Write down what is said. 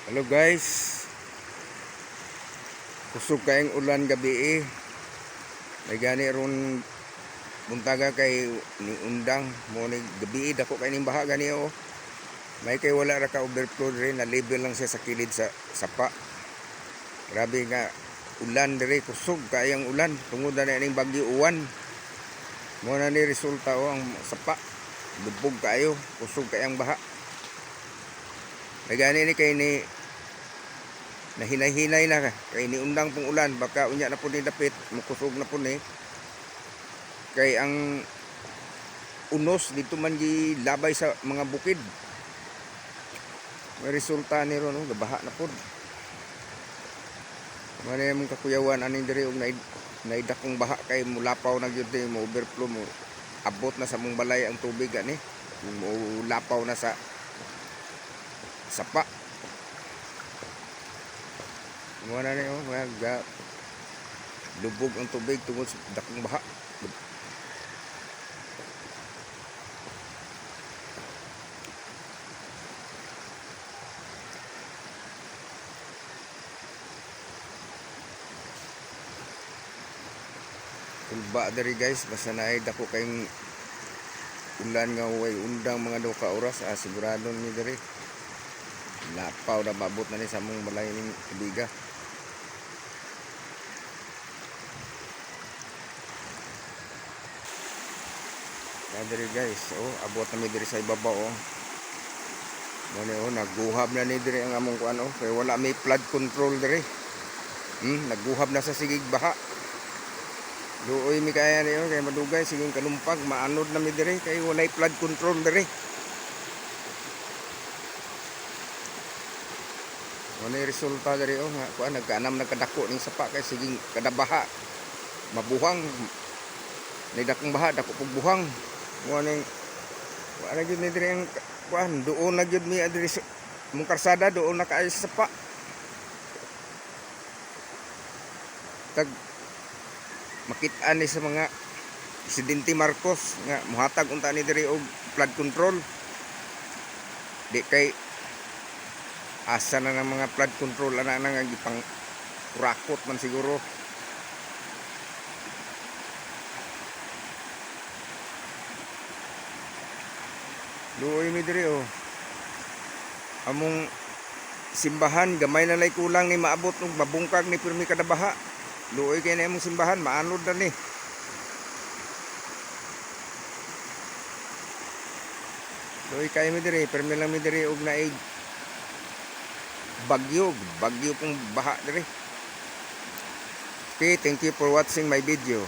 Hello guys, kusog kayong ulan gabi may gani ron buntaga kay ni undang mo ni gabi dako kay ning baha gani may kay wala ra ka overflow rin na level lang siya sa kilid sa sapa. Grabe nga ulan dire, kusog kayang ulan tungod na ning bagyo uwan mo na ni resulta ang sapa lubog kayo, kusog kayang baha. May gani ni kay ni nahinay-hinay na kay ni undang pong ulan, baka unya na po ni dapit mukusog na po ni kay ang unos dito man gilabay sa mga bukid. May resulta ni ron gabaha na po. Mane mong kakuyawan aning diri og naidakong baha kay mulapaw na gyud mo overflow mo abot na sa mong balay ang tubig ani mo lapaw na sa sapa. Muna na yun, lubog ang tubig tungkol sa dakong baha. Kulba dari guys, basta naay dako kayong ulan nga way undang mga 2 ka oras, sigurado ni dari lapaw na babot na ni sa mong balay ning tubiga. Diri guys, abot na mi diri sa ibabaw Mone naguhab na ni diri ang among kuan kay wala may flood control diri. Naguhab na sa sigig baha. Duoy mi kaya niyo kay madugay siging kalumpag maanod na mi diri kay walay flood control diri. Mone resulta diri nga kuan nagkanam nagkadako ning sapa kay siging kada baha mabuhang. Nidakong baha dako pug buhang. Morning wala gyud ni diri ang kuan doon na gyud mi adiri mong karsada doon na kaayo sa sapa. Tag makit-an ni sa mga Presidente Marcos nga muhatag unta ni diri og flood control. Di kay asa na ng mga flood control ana nga gipang kurakot man siguro. Luoy mi diri among simbahan gamay na lay kulang ni maabot ng mabungkag ni pirmi kada baha. Luoy kay na among simbahan maanod na ni. Luoy kay mi diri pirmi lang mi diri og naay bagyo pong baha diri. Okay, thank you for watching my video.